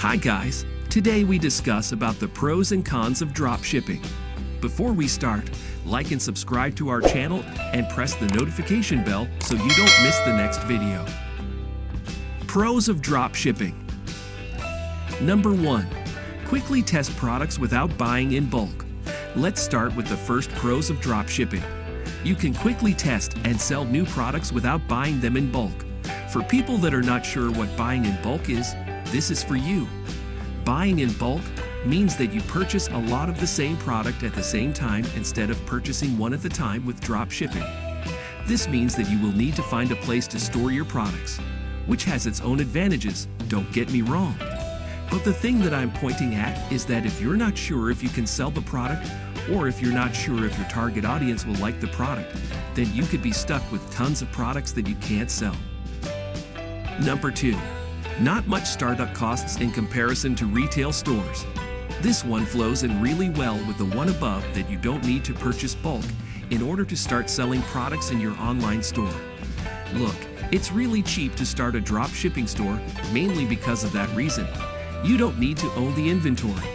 Hi guys, today we discuss about the pros and cons of drop shipping. Before we start, like and subscribe to our channel and press the notification bell so you don't miss the next video. Pros of drop shipping. Number 1. Quickly test products without buying in bulk. Let's start with the first pros of drop shipping. You can quickly test and sell new products without buying them in bulk. For people that are not sure what buying in bulk is, this is for you. Buying in bulk means that you purchase a lot of the same product at the same time instead of purchasing one at a time with drop shipping. This means that you will need to find a place to store your products, which has its own advantages, don't get me wrong. But the thing that I'm pointing at is that if you're not sure if you can sell the product, or if you're not sure if your target audience will like the product, then you could be stuck with tons of products that you can't sell. Number 2. Not much startup costs in comparison to retail stores. This one flows in really well with the one above, that you don't need to purchase bulk in order to start selling products in your online store. Look, it's really cheap to start a drop shipping store, mainly because of that reason. You don't need to own the inventory.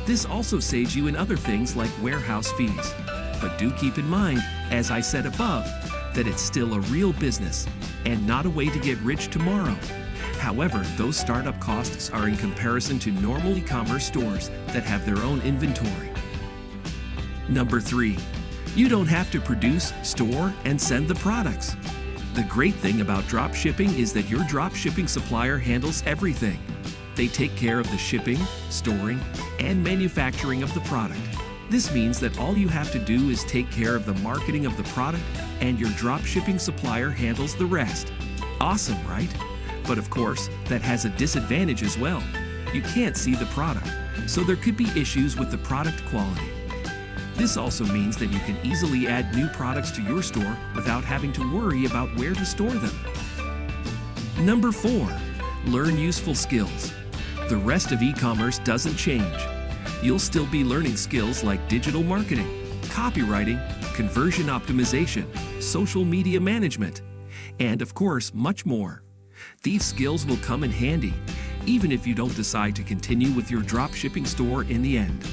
This also saves you in other things like warehouse fees. But do keep in mind, as I said above, that it's still a real business and not a way to get rich tomorrow. However, those startup costs are in comparison to normal e-commerce stores that have their own inventory. Number 3. You don't have to produce, store, and send the products. The great thing about drop shipping is that your drop shipping supplier handles everything. They take care of the shipping, storing, and manufacturing of the product. This means that all you have to do is take care of the marketing of the product, and your drop shipping supplier handles the rest. Awesome, right? But of course, that has a disadvantage as well. You can't see the product, so there could be issues with the product quality. This also means that you can easily add new products to your store without having to worry about where to store them. Number 4. Learn useful skills. The rest of e-commerce doesn't change. You'll still be learning skills like digital marketing, copywriting, conversion optimization, social media management, and of course, much more. These skills will come in handy, even if you don't decide to continue with your drop shipping store in the end.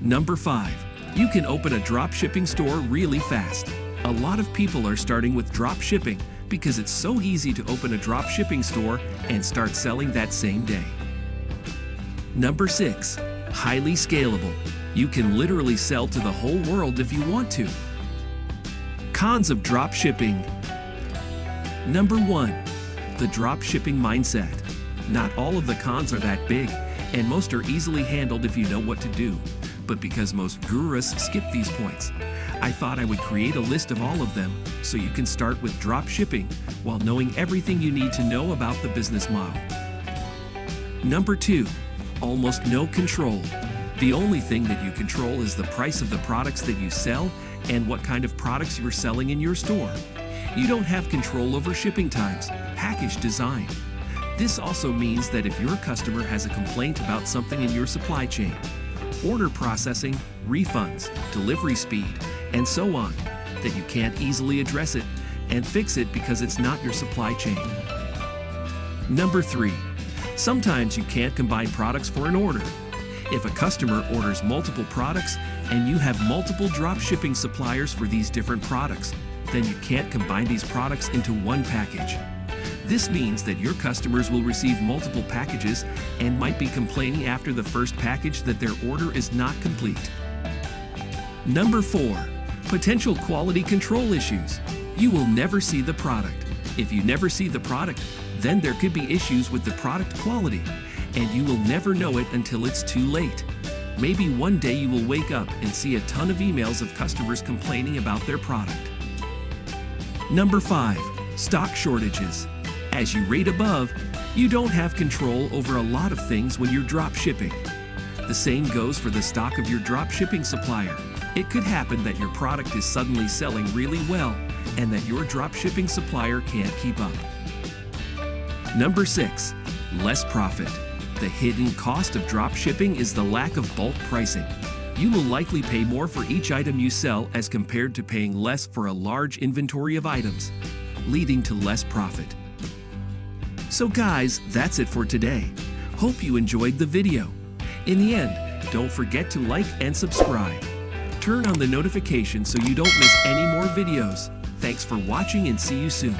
Number 5. You can open a drop shipping store really fast. A lot of people are starting with drop shipping because it's so easy to open a drop shipping store and start selling that same day. Number 6. Highly scalable. You can literally sell to the whole world if you want to. Cons of drop shipping. Number 1. The drop shipping mindset. Not all of the cons are that big, and most are easily handled if you know what to do. But because most gurus skip these points, I thought I would create a list of all of them so you can start with drop shipping while knowing everything you need to know about the business model. Number 2. Almost no control. The only thing that you control is the price of the products that you sell and what kind of products you're selling in your store. You don't have control over shipping times, package design. This also means that if your customer has a complaint about something in your supply chain, order processing, refunds, delivery speed, and so on, that you can't easily address it and fix it because it's not your supply chain. Number 3. Sometimes you can't combine products for an order. If a customer orders multiple products and you have multiple drop shipping suppliers for these different products, then you can't combine these products into one package. This means that your customers will receive multiple packages and might be complaining after the first package that their order is not complete. Number 4. Potential quality control issues. You will never see the product. If you never see the product, then there could be issues with the product quality, and you will never know it until it's too late. Maybe one day you will wake up and see a ton of emails of customers complaining about their product. Number 5. Stock shortages. As you rate above, you don't have control over a lot of things when you're drop shipping. The same goes for the stock of your drop shipping supplier. It could happen that your product is suddenly selling really well and that your drop shipping supplier can't keep up. Number 6. Less profit. The hidden cost of drop shipping is the lack of bulk pricing. You will likely pay more for each item you sell as compared to paying less for a large inventory of items, leading to less profit. So guys, that's it for today. Hope you enjoyed the video. In the end, don't forget to like and subscribe. Turn on the notifications so you don't miss any more videos. Thanks for watching and see you soon.